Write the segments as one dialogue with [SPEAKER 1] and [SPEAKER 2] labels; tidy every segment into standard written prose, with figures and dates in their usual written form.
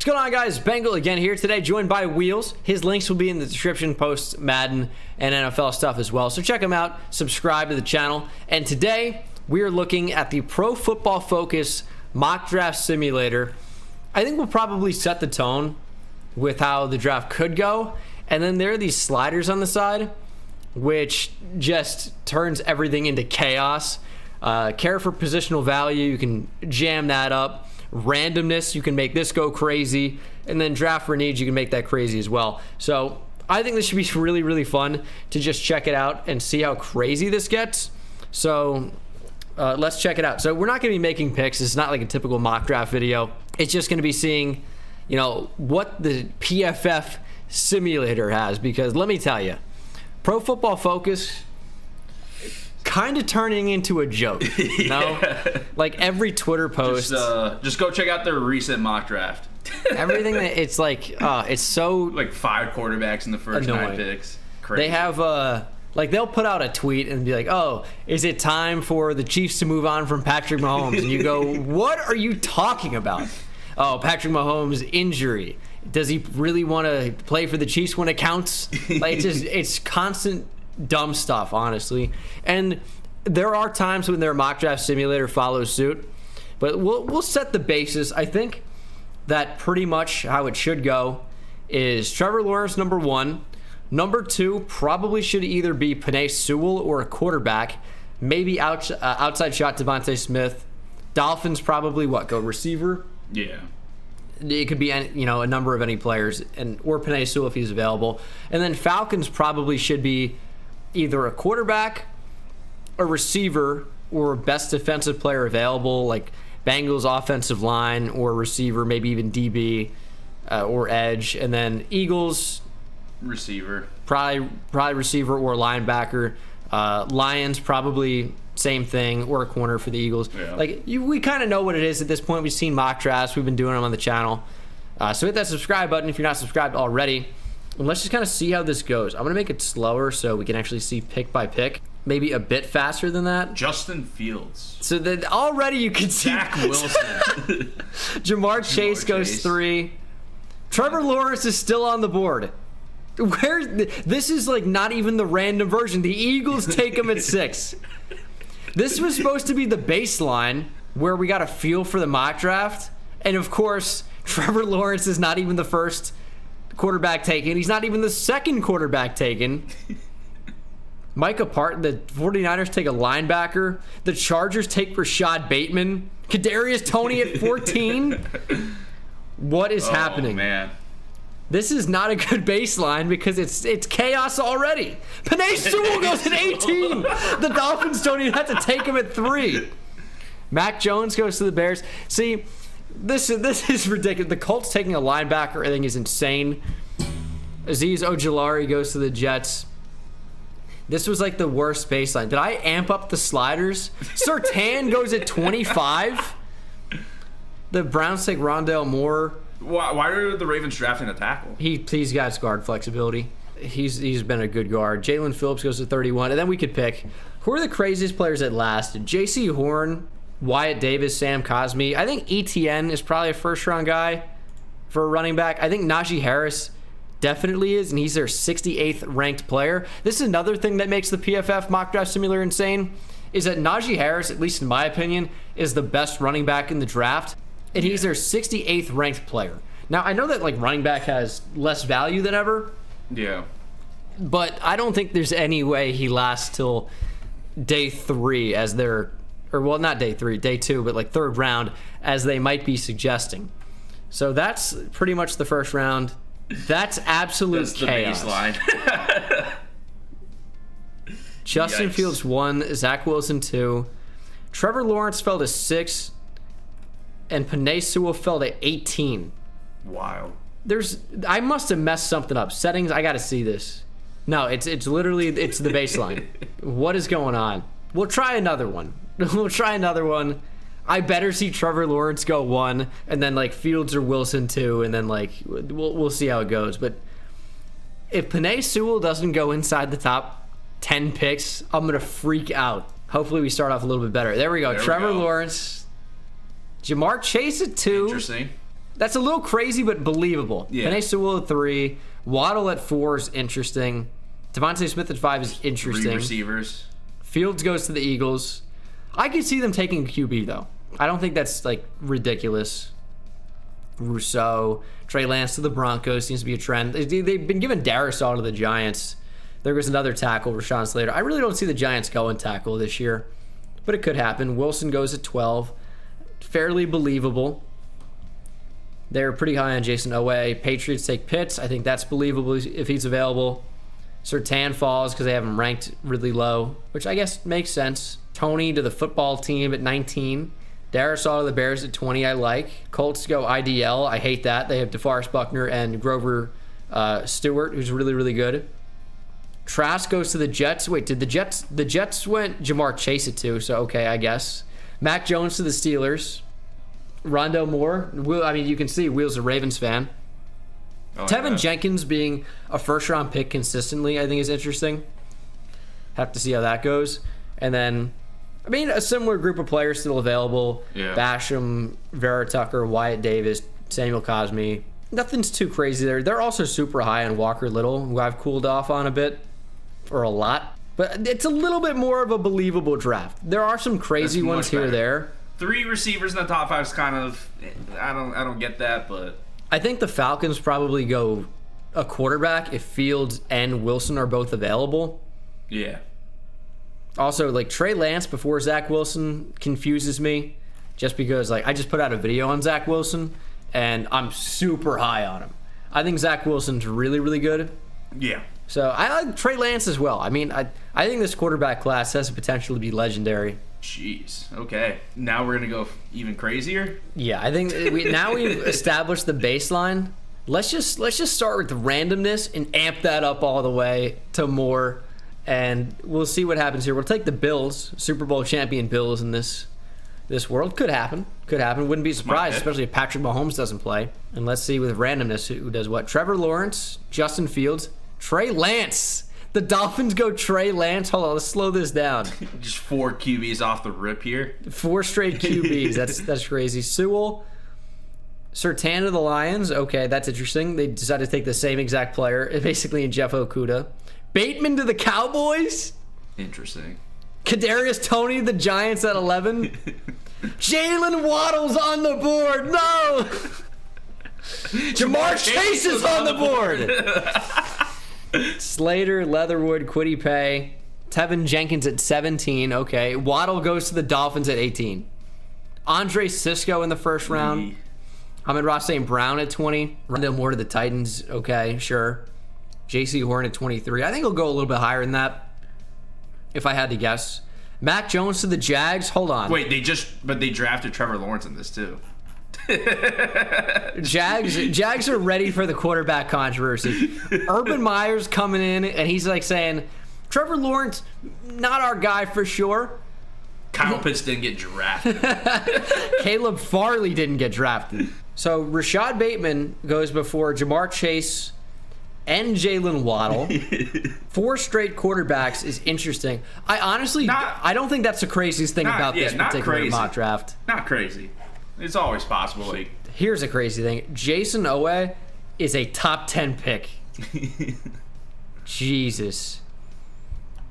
[SPEAKER 1] What's going on, guys? Bengal again here today, joined by Wheels. His links will be in the description, post Madden and NFL stuff as well. So check him out, subscribe to the channel. And today, we are looking at the Pro Football Focus Mock Draft Simulator. I think we'll probably set the tone with how the draft could go. And then there are these sliders on the side, which just turns everything into chaos. Care for positional value, you can jam that up. Randomness, you can make this go crazy, and then draft for needs, you can make that crazy as well. So I think this should be really, really fun to just check it out and see how crazy this gets. So let's check it out. So we're not going to be making picks. It's not like a typical mock draft video. It's just going to be seeing, you know, what the PFF simulator has, because let me tell you, Pro Football Focus kind of turning into a joke, you know?
[SPEAKER 2] Yeah.
[SPEAKER 1] Like every Twitter post,
[SPEAKER 2] just go check out their recent mock draft.
[SPEAKER 1] Everything that it's like, it's so
[SPEAKER 2] like 5 quarterbacks in the first
[SPEAKER 1] annoying.
[SPEAKER 2] 9 picks. Crazy.
[SPEAKER 1] They have like they'll put out a tweet and be like, "Oh, is it time for the Chiefs to move on from Patrick Mahomes?" And you go, "What are you talking about?" Oh, Patrick Mahomes injury. Does he really want to play for the Chiefs when it counts? Like it's constant dumb stuff, honestly. And there are times when their mock draft simulator follows suit, but we'll set the basis. I think that pretty much how it should go is Trevor Lawrence number 1. Number 2 probably should either be Penei Sewell or a quarterback, maybe outside shot Devontae Smith. Dolphins probably go receiver.
[SPEAKER 2] Yeah.
[SPEAKER 1] It could be any, you know, a number of any players, or Penei Sewell if he's available. And then Falcons probably should be either a quarterback, a receiver, or best defensive player available, like Bengals offensive line or receiver, maybe even DB or edge. And then Eagles
[SPEAKER 2] receiver,
[SPEAKER 1] probably receiver or linebacker. Lions probably same thing, or a corner for the Eagles.
[SPEAKER 2] Yeah.
[SPEAKER 1] Like we kind of know what it is at this point. We've seen mock drafts. We've been doing them on the channel. So hit that subscribe button if you're not subscribed already. And let's just kind of see how this goes. I'm going to make it slower so we can actually see pick by pick. Maybe a bit faster than that.
[SPEAKER 2] Justin Fields.
[SPEAKER 1] So that already you can see.
[SPEAKER 2] Zach Wilson.
[SPEAKER 1] Jamar Chase goes 3. Trevor Lawrence is still on the board. This is like not even the random version. The Eagles take him at 6. This was supposed to be the baseline where we got a feel for the mock draft. And of course, Trevor Lawrence is not even the first quarterback taken. He's not even the second quarterback taken. The 49ers take a linebacker. The Chargers take Rashad Bateman. Kadarius Toney at 14. What is happening?
[SPEAKER 2] Oh, man.
[SPEAKER 1] This is not a good baseline because it's chaos already. Penei Sewell goes at 18. The Dolphins don't even have to take him at 3. Mac Jones goes to the Bears. See, this is ridiculous. The Colts taking a linebacker, I think, is insane. Azeez Ojulari goes to the Jets. This was like the worst baseline. Did I amp up the sliders? Surtain goes at 25. The Browns take Rondale Moore.
[SPEAKER 2] Why are the Ravens drafting a tackle?
[SPEAKER 1] He's got guard flexibility. He's been a good guard. Jalen Phillips goes to 31, and then we could pick who are the craziest players at last. J.C. Horn, Wyatt Davis, Sam Cosmi. I think ETN is probably a first-round guy for a running back. I think Najee Harris definitely is, and he's their 68th ranked player. This is another thing that makes the PFF mock draft simulator insane, is that Najee Harris, at least in my opinion, is the best running back in the draft. And he's their 68th ranked player. Now, I know that like running back has less value than ever.
[SPEAKER 2] Yeah.
[SPEAKER 1] But I don't think there's any way he lasts till day 3 as their, or well, not day 3, day 2, but like 3rd round as they might be suggesting. So that's pretty much the first round. That's absolute chaos.
[SPEAKER 2] That's the baseline.
[SPEAKER 1] Justin
[SPEAKER 2] Yikes.
[SPEAKER 1] Fields 1, Zach Wilson 2. Trevor Lawrence fell to 6. And Penei Sewell fell to 18.
[SPEAKER 2] Wow.
[SPEAKER 1] I must have messed something up. Settings, I got to see this. No, it's literally the baseline. What is going on? We'll try another one. I better see Trevor Lawrence go 1, and then like Fields or Wilson 2, and then like we'll see how it goes. But if Penei Sewell doesn't go inside the top 10 picks, I'm gonna freak out. Hopefully we start off a little bit better. There we go. Trevor Lawrence. Jamar Chase at 2.
[SPEAKER 2] Interesting.
[SPEAKER 1] That's a little crazy, but believable.
[SPEAKER 2] Yeah.
[SPEAKER 1] Penei Sewell at 3. Waddle at 4 is interesting. Devontae Smith at 5 is interesting.
[SPEAKER 2] 3 receivers.
[SPEAKER 1] Fields goes to the Eagles. I could see them taking a QB, though. I don't think that's, like, ridiculous. Rousseau. Trey Lance to the Broncos seems to be a trend. They've been giving Darisaw to the Giants. There was another tackle, Rashawn Slater. I really don't see the Giants going tackle this year, but it could happen. Wilson goes at 12. Fairly believable. They're pretty high on Jason Owe. Patriots take Pitts. I think that's believable if he's available. Surtain falls because they have him ranked really low, which I guess makes sense. Tony to the football team at 19. Darisaw to the Bears at 20, I like. Colts go IDL. I hate that. They have DeForest Buckner and Grover Stewart, who's really, really good. Trask goes to the Jets. Wait, did the Jets went Jamar Chase at 2, so okay, I guess. Mac Jones to the Steelers. Rondo Moore. You can see Wheels a Ravens fan.
[SPEAKER 2] Oh,
[SPEAKER 1] Tevin
[SPEAKER 2] yeah.
[SPEAKER 1] Jenkins being a first-round pick consistently, I think, is interesting. Have to see how that goes. And then, a similar group of players still available.
[SPEAKER 2] Yeah.
[SPEAKER 1] Basham, Vera Tucker, Wyatt Davis, Samuel Cosme. Nothing's too crazy there. They're also super high on Walker Little, who I've cooled off on a bit, or a lot. But it's a little bit more of a believable draft. There are some crazy
[SPEAKER 2] That's
[SPEAKER 1] ones
[SPEAKER 2] much
[SPEAKER 1] here or
[SPEAKER 2] better.
[SPEAKER 1] there.
[SPEAKER 2] 3 receivers in the top 5 is kind of, I don't get that, but
[SPEAKER 1] I think the Falcons probably go a quarterback if Fields and Wilson are both available.
[SPEAKER 2] yeah.
[SPEAKER 1] Also, like, Trey Lance before Zach Wilson confuses me just because, like, I just put out a video on Zach Wilson and I'm super high on him. I think Zach Wilson's really, really good.
[SPEAKER 2] Yeah.
[SPEAKER 1] So I like Trey Lance as well. I think this quarterback class has the potential to be legendary.
[SPEAKER 2] Jeez. Okay. Now we're going to go even crazier?
[SPEAKER 1] Yeah, I think now we've established the baseline. Let's just start with the randomness and amp that up all the way to more, and we'll see what happens here. We'll take the Bills, Super Bowl champion Bills in this world. Could happen. Wouldn't be surprised, especially if Patrick Mahomes doesn't play. And let's see with randomness who does what. Trevor Lawrence, Justin Fields, Trey Lance. The Dolphins go Trey Lance. Hold on, let's slow this down.
[SPEAKER 2] Just 4 QBs off the rip here.
[SPEAKER 1] 4 straight QBs. That's crazy. Sewell, Surtain to the Lions. Okay, that's interesting. They decided to take the same exact player, basically in Jeff Okudah. Bateman to the Cowboys.
[SPEAKER 2] Interesting.
[SPEAKER 1] Kadarius Toney, the Giants at 11. Jalen Waddle's on the board. No. Jamar Chase is on the board. Slater, Leatherwood, Kwity Paye, Tevin Jenkins at 17. Okay. Waddle goes to the Dolphins at 18. Andre Sisco in the first round. Ahmed-Ra St. Brown at 20. Rondell Moore to the Titans. Okay, sure. J.C. Horn at 23. I think he'll go a little bit higher than that, if I had to guess. Mac Jones to the Jags. Hold on.
[SPEAKER 2] Wait, they drafted Trevor Lawrence in this too.
[SPEAKER 1] Jags are ready for the quarterback controversy. Urban Meyer's coming in, and he's like saying, Trevor Lawrence, not our guy for sure.
[SPEAKER 2] Kyle Pitts didn't get drafted.
[SPEAKER 1] Caleb Farley didn't get drafted. So Rashad Bateman goes before Jamar Chase and Jalen Waddle. 4 straight quarterbacks is interesting. I don't think that's the craziest thing about this particular mock draft.
[SPEAKER 2] Not crazy. It's always possible. Like,
[SPEAKER 1] here's a crazy thing. Jason Owe is a top 10 pick. Jesus.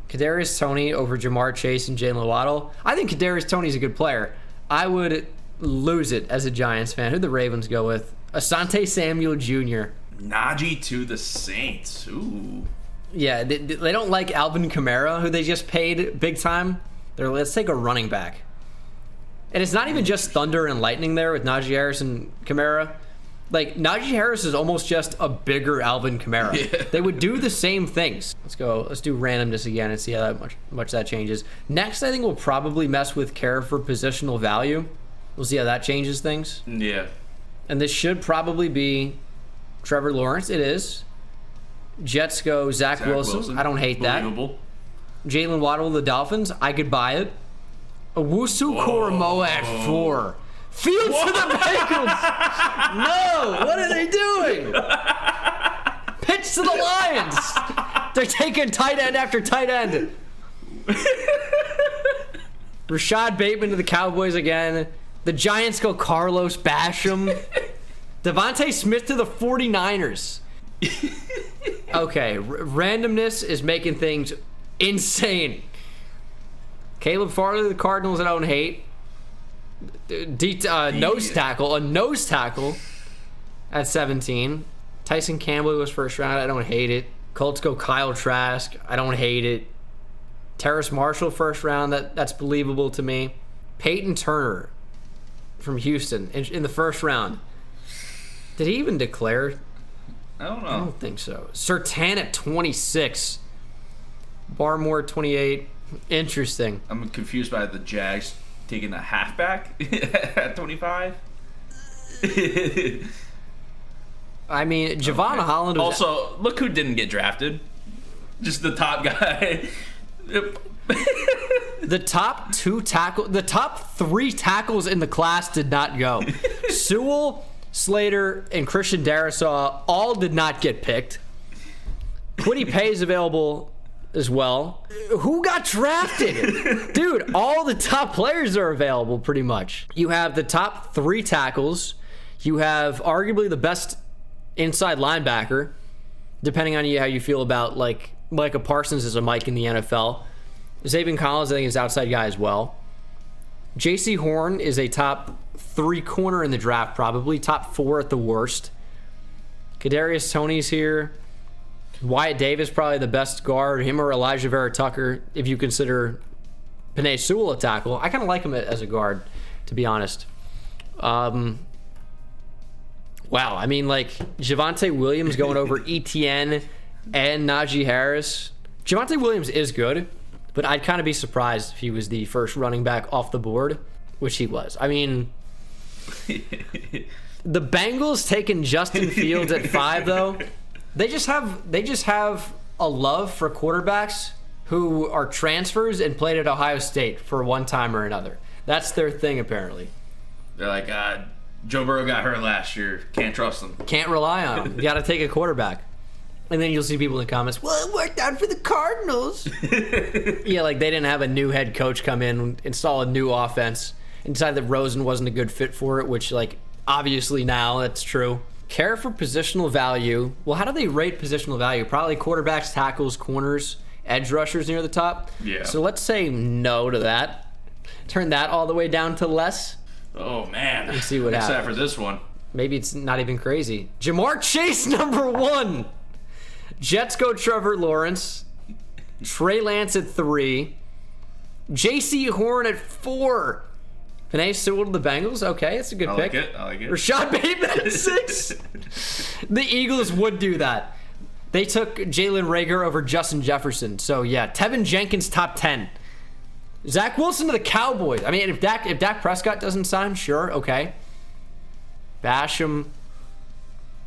[SPEAKER 1] Kadarius Toney over Jamar Chase and Jalen Waddle. I think Kadarius Toney's a good player. I would lose it as a Giants fan. Who'd the Ravens go with? Asante Samuel Jr.
[SPEAKER 2] Najee to the Saints. Ooh.
[SPEAKER 1] Yeah, they don't like Alvin Kamara, who they just paid big time. Let's take a running back. And it's not even just Thunder and Lightning there with Najee Harris and Kamara. Like, Najee Harris is almost just a bigger Alvin Kamara. Yeah. They would do the same things. Let's go. Let's do randomness again and see how much that changes. Next, I think we'll probably mess with care for positional value. We'll see how that changes things.
[SPEAKER 2] Yeah.
[SPEAKER 1] And this should probably be Trevor Lawrence. It is. Jets go Zach Wilson. I don't hate that. Jalen Waddle, the Dolphins. I could buy it. Owusu Koromoa at 4. Fields to the Bengals. No, what are they doing? Pitch to the Lions. They're taking tight end after tight end. Rashad Bateman to the Cowboys again. The Giants go Carlos Basham. Devontae Smith to the 49ers. Okay, randomness is making things insane. Caleb Farley to the Cardinals, I don't hate. Nose tackle at 17. Tyson Campbell was first round, I don't hate it. Colts go Kyle Trask, I don't hate it. Terrace Marshall first round, that's believable to me. Peyton Turner from Houston in the first round. Did he even declare?
[SPEAKER 2] I don't know.
[SPEAKER 1] I don't think so. Surtain at 26. Barmore 28. Interesting.
[SPEAKER 2] I'm confused by the Jags taking a halfback at 25.
[SPEAKER 1] I mean, Javon Holland was...
[SPEAKER 2] Also, look who didn't get drafted. Just the top guy.
[SPEAKER 1] The top three tackles in the class did not go. Sewell, Slater, and Christian Darrisaw all did not get picked. Kwity Paye is available as well. Who got drafted? Dude, all the top players are available pretty much. You have the top three tackles. You have arguably the best inside linebacker, depending on how you feel about like Micah Parsons as a Mike in the NFL. Zaven Collins, I think, is an outside guy as well. J.C. Horn is a top 3 corner in the draft, probably. Top 4 at the worst. Kadarius Toney's here. Wyatt Davis, probably the best guard. Him or Elijah Vera Tucker, if you consider Penei Sewell a tackle. I kind of like him as a guard, to be honest. Wow, I mean, like, Javonte Williams going over Etienne and Najee Harris. Javonte Williams is good, but I'd kind of be surprised if he was the first running back off the board, which he was. I mean, the Bengals taking Justin Fields at 5, though. They just have a love for quarterbacks who are transfers and played at Ohio State for one time or another. That's their thing, apparently.
[SPEAKER 2] They're like, Joe Burrow got hurt last year. Can't trust him.
[SPEAKER 1] Can't rely on him. You got to take a quarterback. And then you'll see people in the comments, well, it worked out for the Cardinals. Yeah, like they didn't have a new head coach come in, install a new offense, and decide that Rosen wasn't a good fit for it, which, like, obviously now that's true. Care for positional value. Well, how do they rate positional value? Probably quarterbacks, tackles, corners, edge rushers near the top.
[SPEAKER 2] Yeah.
[SPEAKER 1] So let's say no to that. Turn that all the way down to less.
[SPEAKER 2] Oh, man.
[SPEAKER 1] And see what happens.
[SPEAKER 2] Except for this one.
[SPEAKER 1] Maybe it's not even crazy. Jamar Chase, number 1. Jets go Trevor Lawrence. Trey Lance at 3. J.C. Horn at 4. Penei Sewell to the Bengals. Okay, that's a good pick.
[SPEAKER 2] I like it.
[SPEAKER 1] Rashad Bateman at 6. The Eagles would do that. They took Jalen Reagor over Justin Jefferson. So, yeah, Tevin Jenkins top 10. Zach Wilson to the Cowboys. I mean, if Dak Prescott doesn't sign, sure, okay. Basham.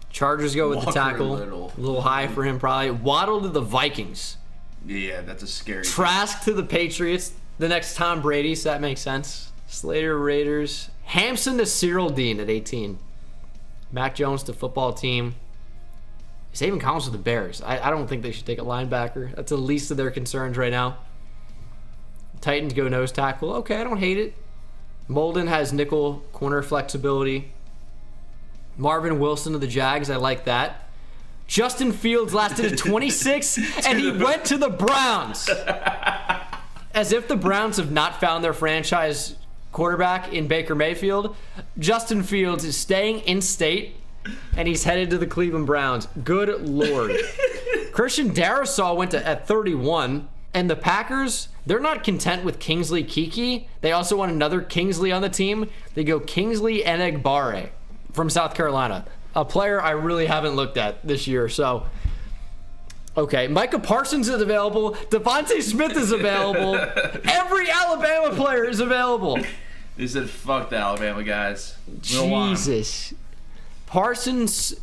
[SPEAKER 1] Chargers go with
[SPEAKER 2] Walker
[SPEAKER 1] the tackle.
[SPEAKER 2] Little.
[SPEAKER 1] A little high for him, probably. Waddle to the Vikings.
[SPEAKER 2] Yeah, that's a scary
[SPEAKER 1] Trask to the Patriots. The next Tom Brady, so that makes sense. Slater Raiders. Hampson to Cyril Dean at 18. Mac Jones to football team. Zaven Collins to the Bears. I don't think they should take a linebacker. That's the least of their concerns right now. Titans go nose tackle. Okay, I don't hate it. Molden has nickel corner flexibility. Marvin Wilson to the Jags. I like that. Justin Fields lasted at 26, and he went to the Browns. As if the Browns have not found their franchise quarterback in Baker Mayfield. Justin Fields is staying in state, and he's headed to the Cleveland Browns. Good Lord. Christian Darrisaw went at 31, and the Packers, they're not content with Kingsley Keke. They also want another Kingsley on the team. They go Kingsley Enagbare from South Carolina, a player I really haven't looked at this year. So, okay, Micah Parsons is available. Devontae Smith is available. Every Alabama player is available.
[SPEAKER 2] They said, fuck the Alabama guys.
[SPEAKER 1] Jesus. Parsons,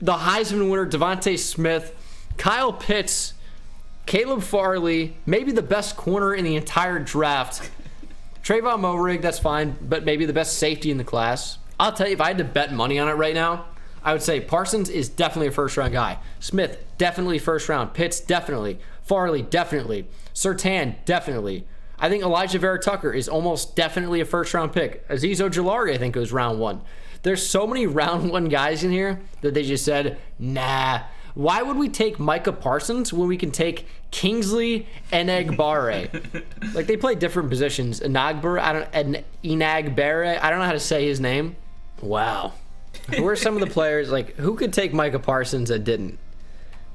[SPEAKER 1] the Heisman winner, Devontae Smith, Kyle Pitts, Caleb Farley, maybe the best corner in the entire draft. Trayvon Moehrig, that's fine, but maybe the best safety in the class. I'll tell you, if I had to bet money on it right now, I would say Parsons is definitely a first-round guy. Smith, definitely first-round. Pitts, definitely. Farley, definitely. Surtain, definitely. I think Elijah Vera Tucker is almost definitely a first-round pick. Azeez Ojulari, I think, goes round 1. There's so many round one guys in here that they just said, nah. Why would we take Micah Parsons when we can take Kingsley Enagbare? Like, they play different positions. Enagbare, Enagbare, I don't know how to say his name. Wow. Who are some of the players, like, who could take Micah Parsons that didn't?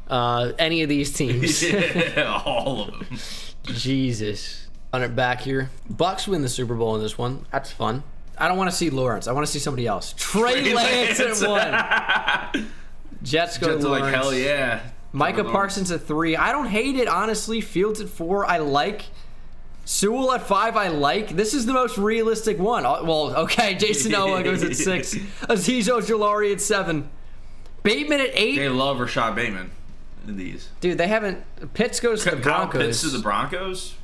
[SPEAKER 1] Any of these teams.
[SPEAKER 2] Yeah, all of them.
[SPEAKER 1] Jesus. On it back here. Bucks win the Super Bowl in this one. That's fun. I don't want to see Lawrence. I want to see somebody else. Trey Lance at 1. Jets go
[SPEAKER 2] Jets are
[SPEAKER 1] Lawrence.
[SPEAKER 2] like, hell yeah.
[SPEAKER 1] Micah Parsons at 3. I don't hate it, honestly. Fields at 4. I like. Sewell at 5. I like. This is the most realistic one. Well, okay. Jason Owa goes at 6. Azeez Ojulari at 7. Bateman at 8.
[SPEAKER 2] They love Rashad Bateman in these.
[SPEAKER 1] Dude, they haven't. Pitts goes to the Broncos.
[SPEAKER 2] Kyle Pitts to the Broncos?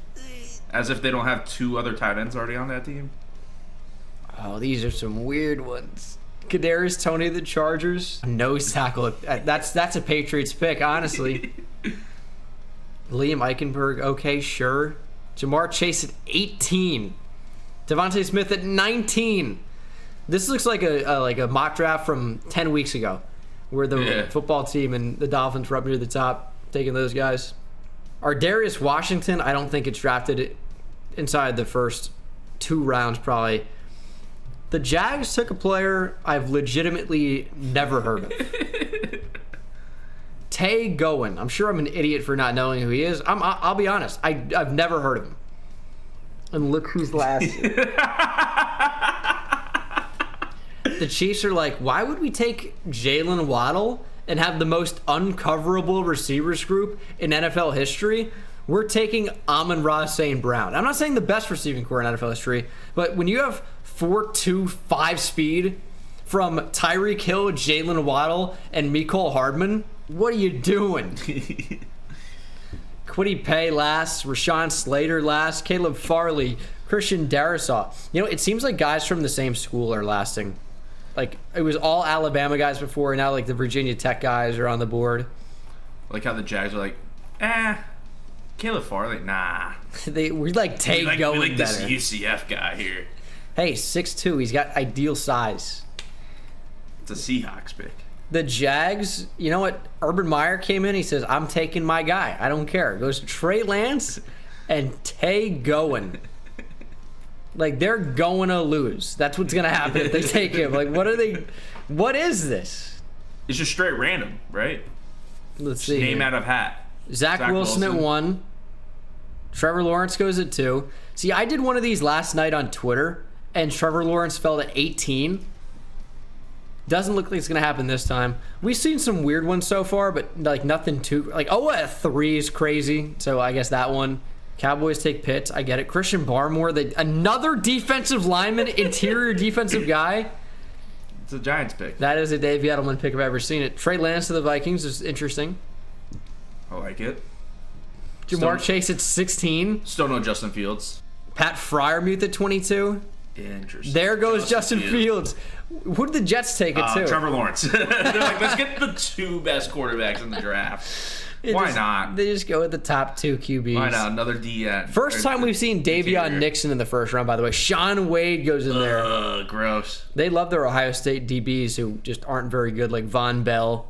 [SPEAKER 2] As if they don't have 2 other tight ends already on that team.
[SPEAKER 1] Oh, these are some weird ones. Kadarius Toney, the Chargers. Nose tackle. That's a Patriots pick, honestly. Liam Eichenberg, okay, sure. Jamar Chase at 18. Devontae Smith at 19. This looks like a mock draft from 10 weeks ago, where the football team and the Dolphins were up near the top, taking those guys. Darius Washington, I don't think it's drafted inside the first 2 rounds, probably. The Jags took a player I've legitimately never heard of. Tay Gowan. I'm sure I'm an idiot for not knowing who he is. I'll be honest. I've never heard of him. And look who's last. The Chiefs are like, why would we take Jalen Waddle and have the most uncoverable receivers group in NFL history? We're taking Amon-Ra St. Brown. I'm not saying the best receiving core in NFL history, but when you have 4.25 speed from Tyreek Hill, Jalen Waddle, and Mecole Hardman, what are you doing? Kwity Paye last, Rashawn Slater last, Caleb Farley, Christian Darrisaw. You know, it seems like guys from the same school are lasting. Like, it was all Alabama guys before, and now, like, the Virginia Tech guys are on the board.
[SPEAKER 2] Like how the Jags are like, Caleb Farley, nah.
[SPEAKER 1] We like Tay going
[SPEAKER 2] we like
[SPEAKER 1] better.
[SPEAKER 2] this UCF guy here.
[SPEAKER 1] Hey, 6'2", he's got ideal size.
[SPEAKER 2] It's a Seahawks pick.
[SPEAKER 1] The Jags, you know what? Urban Meyer came in, he says, I'm taking my guy. I don't care. Goes Trey Lance and Tay Gowan. Like, they're going to lose. That's what's going to happen if they take him. Like, what is this?
[SPEAKER 2] It's just straight random, right?
[SPEAKER 1] Let's
[SPEAKER 2] Just
[SPEAKER 1] see.
[SPEAKER 2] name
[SPEAKER 1] here.
[SPEAKER 2] out of hat.
[SPEAKER 1] Zach Wilson at 1. Trevor Lawrence goes at 2. See, I did one of these last night on Twitter, and Trevor Lawrence fell to 18. Doesn't look like it's going to happen this time. We've seen some weird ones so far, but like nothing too... Like, at 3 is crazy, so I guess that one. Cowboys take Pitts. I get it. Christian Barmore, another defensive lineman, interior defensive guy.
[SPEAKER 2] It's a Giants pick.
[SPEAKER 1] That is a Dave Gettleman pick if I've ever seen it. Trey Lance to the Vikings is interesting.
[SPEAKER 2] I like it.
[SPEAKER 1] Jamar Chase at 16.
[SPEAKER 2] Still no Justin Fields.
[SPEAKER 1] Pat Freiermuth at 22.
[SPEAKER 2] Interesting.
[SPEAKER 1] There goes Justin Fields. Who did the Jets take it to?
[SPEAKER 2] Trevor Lawrence. They're like, let's get the 2 best quarterbacks in the draft. Why not?
[SPEAKER 1] They just go with the top 2 QBs.
[SPEAKER 2] Why not? Another DN.
[SPEAKER 1] First time we've seen Davion Nixon in the first round, by the way. Sean Wade goes in there.
[SPEAKER 2] Gross.
[SPEAKER 1] They love their Ohio State DBs who just aren't very good, like Von Bell.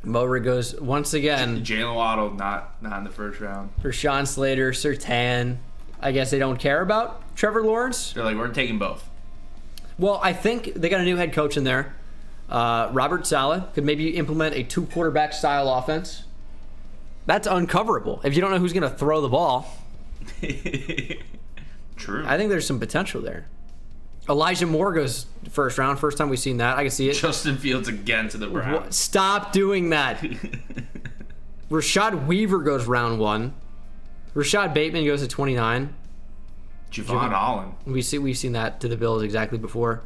[SPEAKER 1] Mower goes once again.
[SPEAKER 2] Jalen Waddle, not in the first round.
[SPEAKER 1] Rashawn Slater, Surtain. I guess they don't care about Trevor Lawrence.
[SPEAKER 2] They're like, we're taking both.
[SPEAKER 1] Well, I think they got a new head coach in there. Robert Saleh could maybe implement a 2-quarterback style offense. That's uncoverable if you don't know who's going to throw the ball.
[SPEAKER 2] True.
[SPEAKER 1] I think there's some potential there. Elijah Moore goes first round. First time we've seen that. I can see it.
[SPEAKER 2] Justin Fields again to the Browns.
[SPEAKER 1] Stop doing that. Rashad Weaver goes round 1. Rashad Bateman goes to 29.
[SPEAKER 2] Javon Holland.
[SPEAKER 1] We've seen that to the Bills exactly before.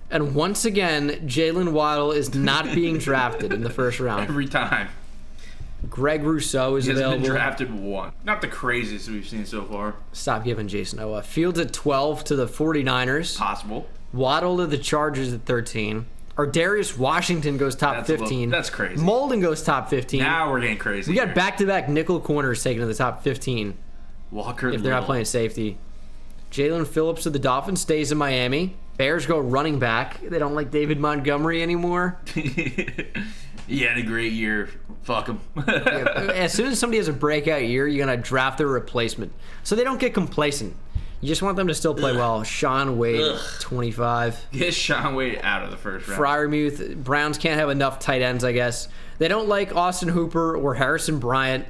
[SPEAKER 1] And once again, Jalen Waddle is not being drafted in the first round.
[SPEAKER 2] Every time.
[SPEAKER 1] Greg Rousseau is available.
[SPEAKER 2] He has been drafted 1. Not the craziest we've seen so far.
[SPEAKER 1] Stop giving Jason Owa. Fields at 12 to the 49ers.
[SPEAKER 2] Possible.
[SPEAKER 1] Waddle to the Chargers at 13. Darius Washington goes top 15.
[SPEAKER 2] That's crazy.
[SPEAKER 1] Molden goes top 15.
[SPEAKER 2] Now we're getting crazy.
[SPEAKER 1] We got back-to-back nickel corners taken to the top 15.
[SPEAKER 2] Walker
[SPEAKER 1] if they're not playing safety. Jalen Phillips of the Dolphins stays in Miami. Bears go running back. They don't like David Montgomery anymore.
[SPEAKER 2] He had a great year. Fuck him.
[SPEAKER 1] As soon as somebody has a breakout year, you're going to draft their replacement. So they don't get complacent. You just want them to still play well. Sean Wade, 25.
[SPEAKER 2] Get Sean Wade out of the first round.
[SPEAKER 1] Freiermuth. Browns can't have enough tight ends, I guess. They don't like Austin Hooper or Harrison Bryant.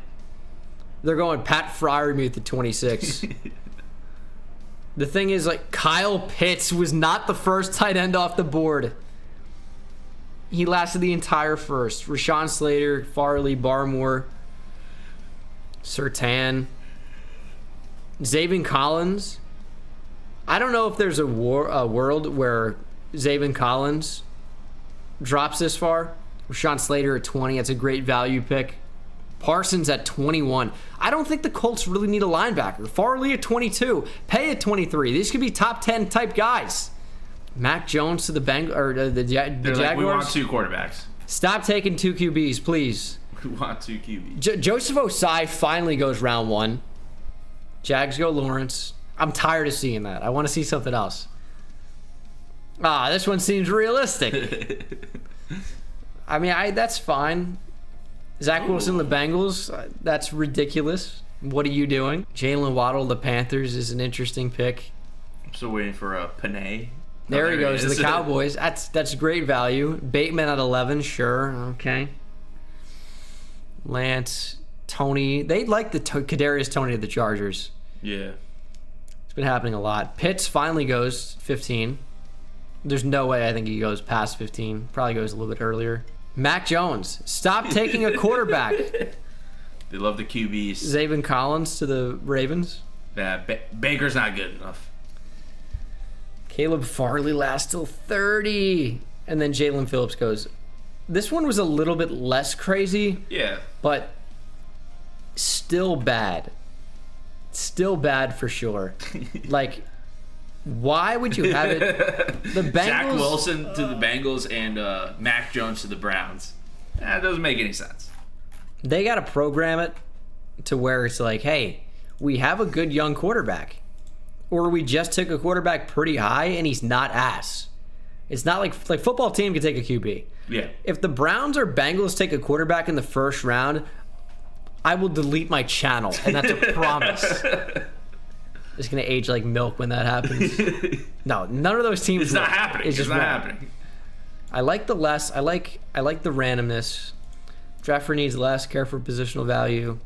[SPEAKER 1] They're going Pat Freiermuth at 26. The thing is, like, Kyle Pitts was not the first tight end off the board. He lasted the entire first. Rashawn Slater, Farley, Barmore, Surtain, Zaven Collins. I don't know if there's a world where Zaven Collins drops this far. Rashawn Slater at 20. That's a great value pick. Parsons at 21. I don't think the Colts really need a linebacker. Farley at 22. Pay at 23. These could be top 10 type guys. Mac Jones to the Jaguars.
[SPEAKER 2] Like, we want 2 quarterbacks.
[SPEAKER 1] Stop taking 2 QBs, please.
[SPEAKER 2] We want 2 QBs.
[SPEAKER 1] Joseph Osai finally goes round 1. Jags go Lawrence. I'm tired of seeing that. I want to see something else. This one seems realistic. I mean, that's fine. Zach Wilson, the Bengals, that's ridiculous. What are you doing? Jalen Waddle, the Panthers, is an interesting pick.
[SPEAKER 2] I'm still waiting for a Panay.
[SPEAKER 1] There he goes, the Cowboys. That's great value. Bateman at 11, sure, okay. Lance, Tony. They like the Kadarius Toney of the Chargers.
[SPEAKER 2] Yeah.
[SPEAKER 1] It's been happening a lot. Pitts finally goes 15. There's no way I think he goes past 15. Probably goes a little bit earlier. Mac Jones. Stop taking a quarterback.
[SPEAKER 2] They love the QBs.
[SPEAKER 1] Zaven Collins to the Ravens.
[SPEAKER 2] Yeah, Baker's not good enough.
[SPEAKER 1] Caleb Farley lasts till 30. And then Jalen Phillips goes. This one was a little bit less crazy.
[SPEAKER 2] Yeah.
[SPEAKER 1] But still bad. Still bad for sure. Like, why would you have it? The Bengals.
[SPEAKER 2] Zach Wilson to the Bengals and Mac Jones to the Browns. That doesn't make any sense.
[SPEAKER 1] They got to program it to where it's like, hey, we have a good young quarterback. Or we just took a quarterback pretty high and he's not ass. It's not like football team can take a QB.
[SPEAKER 2] Yeah.
[SPEAKER 1] If the Browns or Bengals take a quarterback in the first round, I will delete my channel, and that's a promise. It's gonna age like milk when that happens. No, none of those teams.
[SPEAKER 2] It's not happening. It's not happening.
[SPEAKER 1] I like the less. I like the randomness. Draft for needs less. Care for positional value.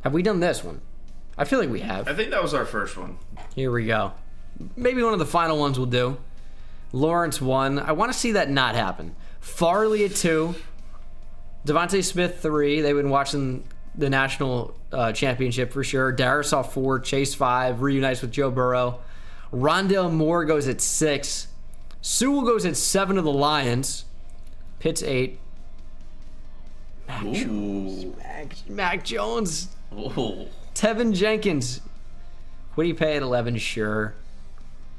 [SPEAKER 1] Have we done this one? I feel like we have.
[SPEAKER 2] I think that was our first one.
[SPEAKER 1] Here we go. Maybe one of the final ones we'll do. Lawrence 1. I want to see that not happen. Farley at 2. Devontae Smith 3. They've been watching the national championship for sure. Darisaw 4. Chase 5. Reunites with Joe Burrow. Rondale Moore goes at 6. Sewell goes at 7 to the Lions. Pitts 8. Mac Jones.
[SPEAKER 2] Ooh.
[SPEAKER 1] Tevin Jenkins. What do you pay at 11? Sure.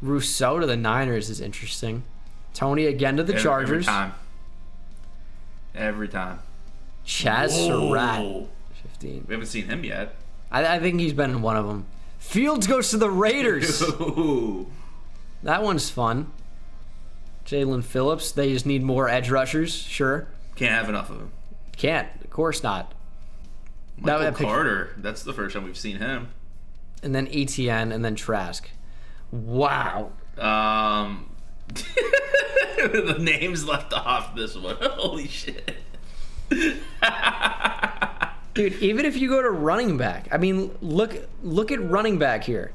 [SPEAKER 1] Rousseau to the Niners is interesting. Tony again to the Chargers.
[SPEAKER 2] Every time.
[SPEAKER 1] Chaz Surratt, 15.
[SPEAKER 2] We haven't seen him yet.
[SPEAKER 1] I think he's been in one of them. Fields goes to the Raiders.
[SPEAKER 2] Ooh.
[SPEAKER 1] That one's fun. Jalen Phillips. They just need more edge rushers. Sure.
[SPEAKER 2] Can't have enough of him.
[SPEAKER 1] Can't. Of course not.
[SPEAKER 2] Michael Carter. That's the first time we've seen him.
[SPEAKER 1] And then ETN and then Trask. Wow.
[SPEAKER 2] The names left off this one. Holy shit.
[SPEAKER 1] Dude, even if you go to running back, I mean, look at running back here.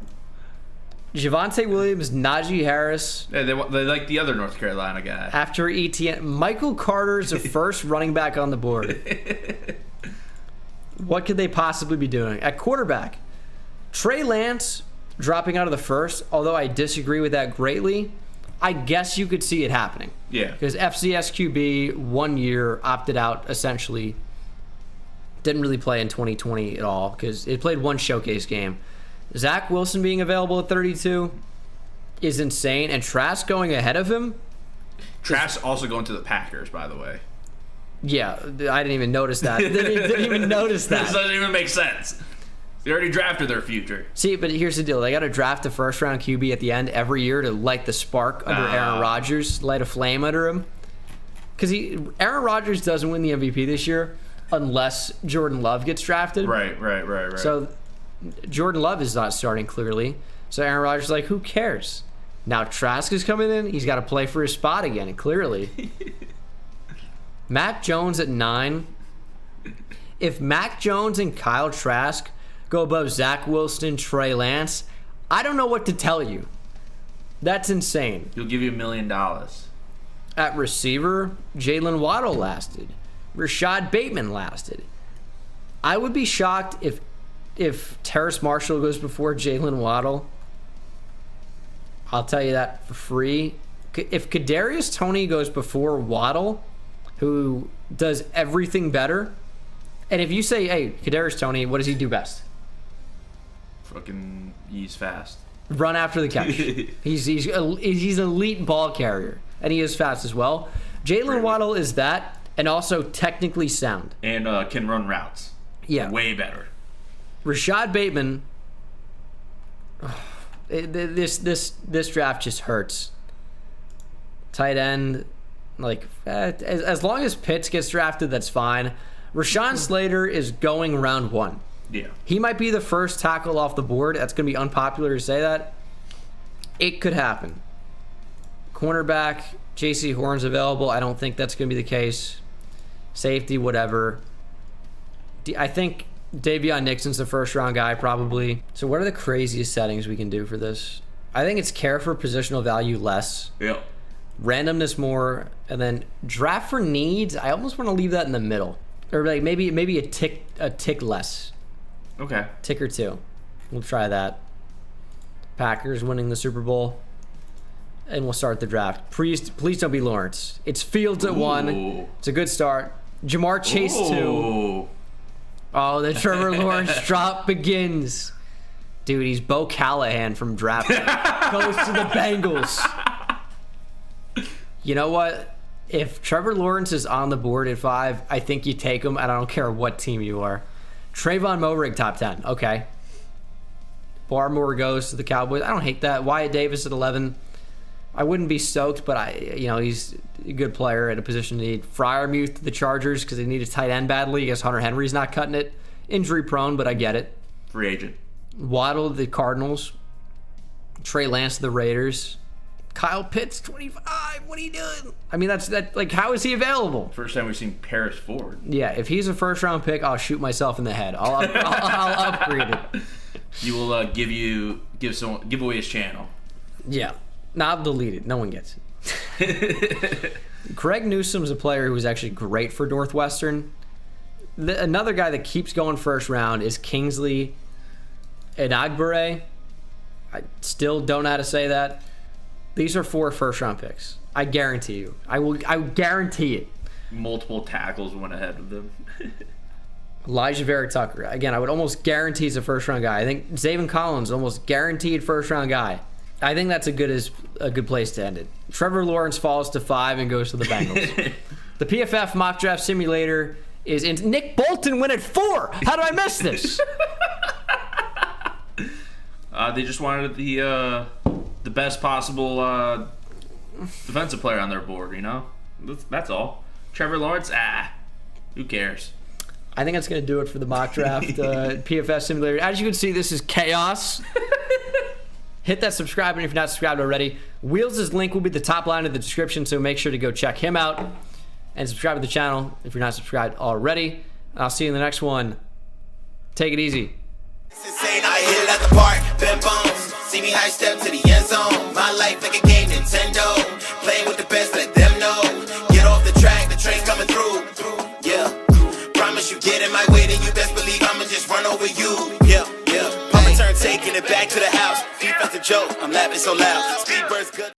[SPEAKER 1] Javonte Williams, Najee Harris.
[SPEAKER 2] Yeah, they like the other North Carolina guy.
[SPEAKER 1] After ETN, Michael Carter is the first running back on the board. What could they possibly be doing? At quarterback, Trey Lance dropping out of the first, although I disagree with that greatly. I guess you could see it happening.
[SPEAKER 2] Yeah.
[SPEAKER 1] Because FCS QB, 1 year, opted out essentially. Didn't really play in 2020 at all because it played one showcase game. Zach Wilson being available at 32 is insane. And Trask going ahead of him.
[SPEAKER 2] Trask also going to the Packers, by the way.
[SPEAKER 1] Yeah, I didn't even notice that. Didn't even notice that.
[SPEAKER 2] This doesn't even make sense. They already drafted their future.
[SPEAKER 1] See, but here's the deal. They got to draft a first-round QB at the end every year to light the spark under Aaron Rodgers, light a flame under him. Because Aaron Rodgers doesn't win the MVP this year unless Jordan Love gets drafted.
[SPEAKER 2] Right.
[SPEAKER 1] So Jordan Love is not starting, clearly. So Aaron Rodgers is like, who cares? Now Trask is coming in. He's got to play for his spot again, and clearly. Mac Jones at 9. If Mac Jones and Kyle Trask go above Zach Wilson, Trey Lance, I don't know what to tell you. That's insane.
[SPEAKER 2] He'll give you $1 million.
[SPEAKER 1] At receiver, Jalen Waddle lasted. Rashad Bateman lasted. I would be shocked if Terrace Marshall goes before Jalen Waddle. I'll tell you that for free. If Kadarius Toney goes before Waddle, who does everything better, and if you say, hey, Kadarius Toney, what does he do best?
[SPEAKER 2] Fucking, he's fast.
[SPEAKER 1] Run after the catch. he's elite ball carrier, and he is fast as well. Jalen Waddle is that, and also technically sound.
[SPEAKER 2] And can run routes.
[SPEAKER 1] Yeah.
[SPEAKER 2] Way better. Rashad
[SPEAKER 1] Bateman, this draft just hurts. Tight end, like, as long as Pitts gets drafted, that's fine. Rashawn Slater is going round 1.
[SPEAKER 2] Yeah.
[SPEAKER 1] He might be the first tackle off the board. That's going to be unpopular to say that. It could happen. Cornerback, J.C. Horn's available. I don't think that's going to be the case. Safety, whatever. I think Davion Nixon's the first-round guy, probably. So what are the craziest settings we can do for this? I think it's care for positional value less.
[SPEAKER 2] Yeah.
[SPEAKER 1] Randomness more. And then draft for needs, I almost want to leave that in the middle. Or like maybe a tick less.
[SPEAKER 2] Okay.
[SPEAKER 1] Tick or 2. We'll try that. Packers winning the Super Bowl. And we'll start the draft. Please don't be Lawrence. It's Fields at 1. It's a good start. Jamar Chase 2. Oh, the Trevor Lawrence drop begins. Dude, he's Bo Callahan from draft. Goes to the Bengals. You know what? If Trevor Lawrence is on the board at 5, I think you take him, and I don't care what team you are. Trayvon Moehrig, top 10. Okay. Barmore goes to the Cowboys. I don't hate that. Wyatt Davis at 11. I wouldn't be stoked, but he's a good player at a position to need. Freiermuth to the Chargers because they need a tight end badly. I guess Hunter Henry's not cutting it. Injury prone, but I get it.
[SPEAKER 2] Free agent.
[SPEAKER 1] Waddle to the Cardinals. Trey Lance to the Raiders. Kyle Pitts, 25. What are you doing? I mean, like, how is he available?
[SPEAKER 2] First time we've seen Paris Ford.
[SPEAKER 1] Yeah, if he's a first-round pick, I'll shoot myself in the head. I'll upgrade it.
[SPEAKER 2] You will give away his channel.
[SPEAKER 1] Yeah. No, I'll delete it. No one gets it. Greg Newsome's a player who was actually great for Northwestern. Another guy that keeps going first round is Kingsley Enagbare. I still don't know how to say that. These are 4 first-round picks. I guarantee you. I guarantee it.
[SPEAKER 2] Multiple tackles went ahead of them.
[SPEAKER 1] Elijah Vera Tucker. Again, I would almost guarantee he's a first-round guy. I think Zaven Collins, almost guaranteed first-round guy. I think that's a good place to end it. Trevor Lawrence falls to 5 and goes to the Bengals. The PFF mock draft simulator is in. Nick Bolton went at 4. How did I miss this?
[SPEAKER 2] They just wanted the best possible defensive player on their board. That's all. Trevor Lawrence, who cares?
[SPEAKER 1] I think that's going to do it for the mock draft PFF simulator. As you can see, this is chaos. Hit that subscribe button if you're not subscribed already. Wheels' link will be the top line of the description, so make sure to go check him out. And subscribe to the channel if you're not subscribed already. I'll see you in the next one. Take it easy.
[SPEAKER 3] Insane, I hit it at the park, bend bones. See me high step to the end zone. My life like a game, Nintendo. Playing with the best, let them know. Get off the track, the train's coming through. Yeah, promise you get in my way, then you best believe I'ma just run over you. Yeah. Papa turn taking it back to the house. Defensive joke, I'm laughing so loud. Speed burst good.